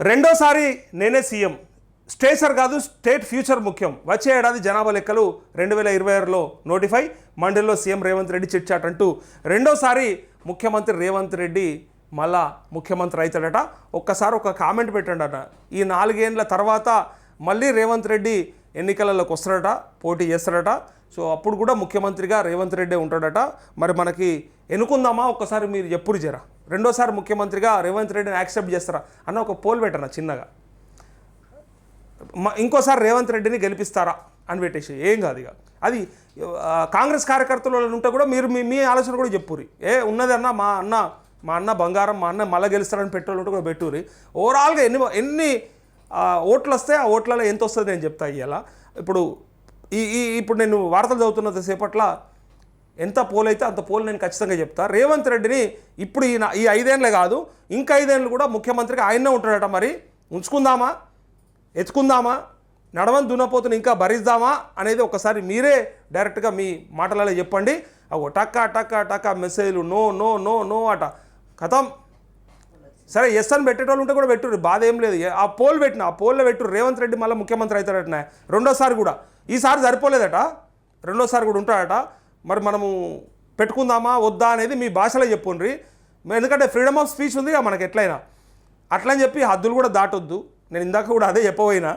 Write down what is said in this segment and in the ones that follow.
రెండోసారి నేనే CM, stature కాదు స్టేట్ ఫ్యూచర్ ముఖ్యం. వచ్చే ఏడాది జనాభా లెక్కలు 2026లో నోటిఫై, మండలిలో సీఎం రేవంత్ రెడ్డి చిట్చాట్ అంటూ రెండోసారి ముఖ్యమంత్రి రేవంత్ రెడ్డి మళ్ళా ముఖ్యమంత్రి అవుతాడట. ఒక్కసారి ఒక కామెంట్ పెట్టండట, ఈ 4 ఏళ్ల తర్వాత మళ్ళీ రేవంత్ రెడ్డి ఎన్నికలలోకి వస్తాడట, పోటీ చేస్తాడట. సో అప్పుడు కూడా ముఖ్యమంత్రిగా రేవంత్ రెడ్డి ఉంటాడట. మరి మనకి ఎన్నుకుందామా? ఒక్కసారి మీరు ఎప్పుడు జరా రెండోసారి ముఖ్యమంత్రిగా రేవంత్ రెడ్డిని యాక్సెప్ట్ చేస్తారా అన్న ఒక పోల్ పెట్టనా చిన్నగా. ఇంకోసారి రేవంత్ రెడ్డిని గెలిపిస్తారా అని పెట్టేసి ఏం కాదు. ఇక అది కాంగ్రెస్ కార్యకర్తలు ఉంటే కూడా మీరు మీ ఆలోచన కూడా చెప్పుర్రి. ఉన్నదన్నా మా అన్న బంగారం, మా అన్న మళ్ళీ గెలుస్తారని పెట్రోల్ ఉంటే కూడా పెట్టుర్రి. ఓవరాల్గా ఎన్ని ఓట్లు వస్తే ఆ ఓట్లలో ఎంత వస్తుంది నేను చెప్తా. ఇవాళ ఇప్పుడు నేను వార్తలు చదువుతున్నంత సేపట్ల ఎంత పోల్ అయితే అంత పోల్ నేను ఖచ్చితంగా చెప్తా. రేవంత్ రెడ్డిని ఇప్పుడు ఈ 5 ఏళ్ళే కాదు ఇంకా 5 ఏళ్ళు కూడా ముఖ్యమంత్రిగా ఆయనే ఉంటాడట. మరి ఉంచుకుందామా, ఎత్తుకుందామా, నడవని దున్నపోతుని ఇంకా భరిద్దామా అనేది ఒకసారి మీరే డైరెక్ట్గా మీ మాటలలో చెప్పండి. అగో టక్కా టక్కా టక్కా మెసేజ్లు నో నో నో నో అట కథం. సరే ఎస్ అని పెట్టేటోళ్ళు ఉంటే కూడా పెట్టుర్రు, బాధ ఏం లేదు. ఆ పోల్ పెట్టిన ఆ పోల్లో పెట్టుర్రు రేవంత్ రెడ్డి మళ్ళీ ముఖ్యమంత్రి అవుతాడట రెండోసారి కూడా. ఈసారి సరిపోలేదట, రెండోసారి కూడా ఉంటాడట. మరి మనము పెట్టుకుందామా వద్దా అనేది మీ భాషలో చెప్పుండ్రి. ఎందుకంటే ఫ్రీడమ్ ఆఫ్ స్పీచ్ ఉంది మనకి ఎట్లయినా. అట్లని చెప్పి హద్దులు కూడా దాటొద్దు. నేను ఇందాక కూడా అదే చెప్పబోయినా,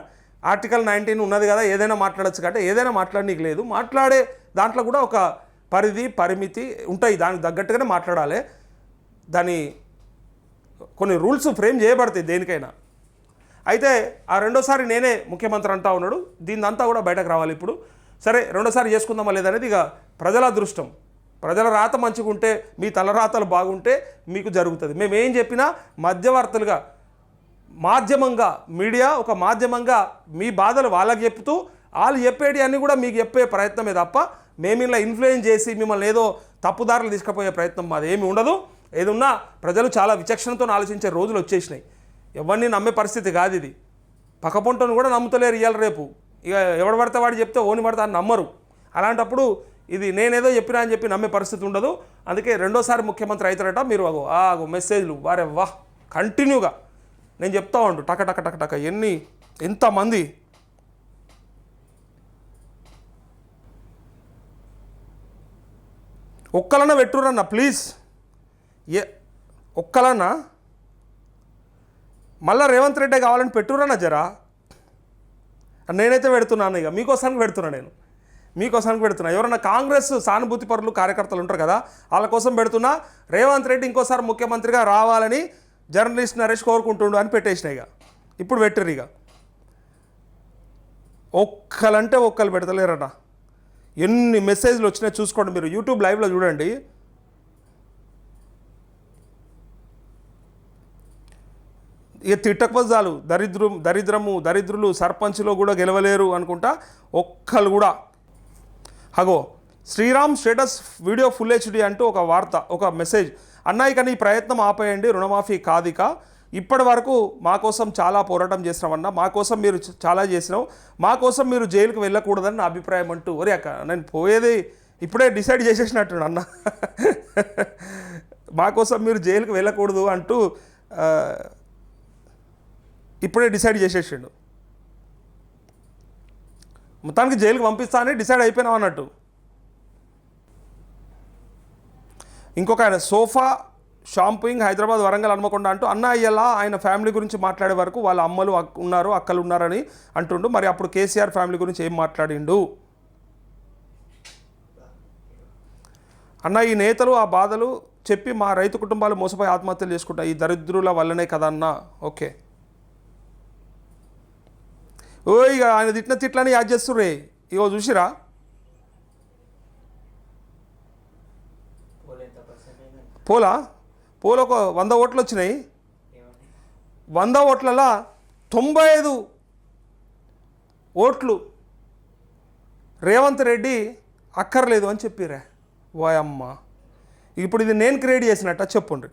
ఆర్టికల్ 19 ఉన్నది కదా, ఏదైనా మాట్లాడచ్చు కంటే ఏదైనా మాట్లాడనీకి లేదు. మాట్లాడే దాంట్లో కూడా ఒక పరిధి పరిమితి ఉంటాయి, దానికి తగ్గట్టుగానే మాట్లాడాలి. దాని కొన్ని రూల్స్ ఫ్రేమ్ చేయబడతాయి దేనికైనా. అయితే ఆ రెండోసారి నేనే ముఖ్యమంత్రి అంటా ఉన్నాడు, దీన్నంతా కూడా బయటకు రావాలి ఇప్పుడు. సరే రెండోసారి చేసుకుందామా లేదనేది ఇక ప్రజల అదృష్టం. ప్రజల రాత మంచిగుంటే, మీ తలరాతలు బాగుంటే మీకు జరుగుతుంది. మేము ఏం చెప్పినా మధ్యవర్తులుగా, మాధ్యమంగా, మీడియా ఒక మాధ్యమంగా మీ బాధలు వాళ్ళకి చెప్తూ వాళ్ళు చెప్పేటి అన్నీ కూడా మీకు చెప్పే ప్రయత్నమే తప్ప మేము ఇలా ఇన్ఫ్లుయెన్స్ చేసి మిమ్మల్ని ఏదో తప్పుదారులు తీసుకుపోయే ప్రయత్నం మాది ఏమి ఉండదు. ఏదున్నా ప్రజలు చాలా విచక్షణతో ఆలోచించే రోజులు వచ్చేసినాయి. ఎవరిని నమ్మే పరిస్థితి కాదు ఇది. పక్కపొంటను కూడా నమ్ముతలేరు ఇవాళ రేపు. ఇక ఎవడు పడితే వాడు చెప్తే ఓని పడితే అని నమ్మరు. అలాంటప్పుడు ఇది నేనేదో చెప్పినా అని చెప్పి నమ్మే పరిస్థితి ఉండదు. అందుకే రెండోసారి ముఖ్యమంత్రి అవుతారట. మీరు ఆగో మెసేజ్లు వారే వాహ్ కంటిన్యూగా నేను చెప్తా ఉండు టక టక టక టక ఎంతమంది ఒక్కలన్నా పెట్టురన్నా ప్లీజ్. ఒక్కలన్నా మళ్ళీ రేవంత్ రెడ్డి కావాలని పెట్టురన్నా జరా. నేనైతే పెడుతున్నాను, ఇక మీకోసానికి పెడుతున్నా, నేను మీకోసానికి పెడుతున్నా. ఎవరన్నా కాంగ్రెస్ సానుభూతి పరులు కార్యకర్తలు ఉంటారు కదా, వాళ్ళ కోసం పెడుతున్నా. రేవంత్ రెడ్డి ఇంకోసారి ముఖ్యమంత్రిగా రావాలని జర్నలిస్ట్ నరేష్ కోరుకుంటుండు అని పెట్టేసిన. ఇక ఇప్పుడు పెట్టరు. ఇక ఒక్కలంటే ఒక్కరు పెడతలేరట. ఎన్ని మెసేజ్లు వచ్చినాయి చూసుకోండి, మీరు యూట్యూబ్ లైవ్లో చూడండి. ఇక తిట్టకపోతే చాలు, దరిద్రులు సర్పంచ్లో కూడా గెలవలేరు అనుకుంటా ఒక్కరు కూడా. అగో Sriram status video full HD అంటూ ఒక వార్త, ఒక మెసేజ్. అన్న ఇక నీ ప్రయత్నం ఆపేయండి, రుణమాఫీ కాదిక. ఇప్పటి వరకు మా కోసం చాలా పోరాటం చేసినామన్నా, మా కోసం మీరు చాలా చేసినావు, మా కోసం మీరు జైలుకు వెళ్ళకూడదని నా అభిప్రాయం అంటూ. ఒరే అక్క నేను పోయేది ఇప్పుడే డిసైడ్ చేసేసినట్టు అన్న, మా కోసం మీరు జైలుకు వెళ్ళకూడదు అంటూ ఇప్పుడే డిసైడ్ చేసేసిండు. మొత్తానికి జైలుకి పంపిస్తానని డిసైడ్ అయిపోయినాం అన్నట్టు. ఇంకొక ఆయన సోఫా షాంపింగ్ హైదరాబాద్ వరంగల్ హన్మకొండ అంటూ అన్న అయ్యేలా ఆయన ఫ్యామిలీ గురించి మాట్లాడే వరకు వాళ్ళ అమ్మలు ఉన్నారు, అక్కలు ఉన్నారని అంటుండు. మరి అప్పుడు కేసీఆర్ ఫ్యామిలీ గురించి ఏం మాట్లాడిండు అన్న? ఈ నేతలు ఆ బాధలు చెప్పి మా రైతు కుటుంబాలు మోసపోయి ఆత్మహత్యలు చేసుకుంటా ఈ దరిద్రుల వల్లనే కదా అన్న. ఓకే ఇక ఆయన తిట్టిన తిట్లని యాడ్ చేస్తుర్రే. ఇగో చూసిరా, పోలు ఒక 100 ఓట్లు వచ్చినాయి. 100 ఓట్లలో 95 ఓట్లు రేవంత్ రెడ్డి అక్కర్లేదు అని చెప్పిరా. వాయమ్మ, ఇప్పుడు ఇది నేను క్రియేట్ చేసినట్ట చెప్పుండ్రి.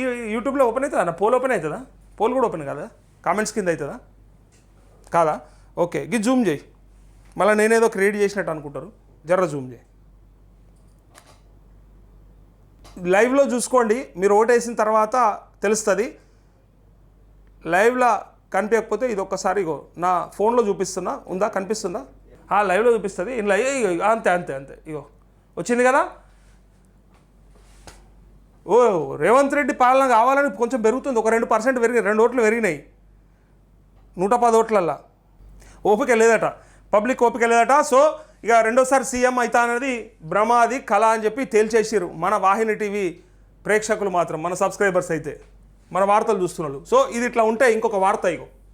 ఈ యూట్యూబ్లో ఓపెన్ అవుతుందా? పోల్ ఓపెన్ అవుతుందా? పోల్ కూడా ఓపెన్ కదా, కామెంట్స్ కింద అవుతుందా కాదా? ఓకే ఇది జూమ్ చేయి, మళ్ళీ నేనేదో క్రియేట్ చేసినట్టు అనుకుంటారు. జర్ర జూమ్ చేయి. లైవ్లో చూసుకోండి, మీరు ఓటేసిన తర్వాత తెలుస్తుంది. లైవ్లో కనిపించకపోతే ఇది ఒక్కసారి ఇగో నా ఫోన్లో చూపిస్తున్నా, ఉందా కనిపిస్తుందా? లైవ్లో చూపిస్తుంది. ఇంట్లో అంతే అంతే అంతే ఇగో వచ్చింది కదా. ఓ రేవంత్ రెడ్డి పాలన కావాలని కొంచెం పెరుగుతుంది, ఒక 2% పెరిగినాయి, 2 ఓట్లు పెరిగినాయి 110 ఓట్లల్లో. ఓపిక లేదట, పబ్లిక్ ఓపిక లేదట. సో ఇక రెండోసారి సీఎం అవుతా అనేది భ్రమాది కళ అని చెప్పి తేల్చేసారు మన వాహిని టీవీ ప్రేక్షకులు మాత్రం, మన సబ్స్క్రైబర్స్ అయితే, మన వార్తలు చూస్తున్నారు. సో ఇది ఇట్లా ఉంటే ఇంకొక వార్త ఇగో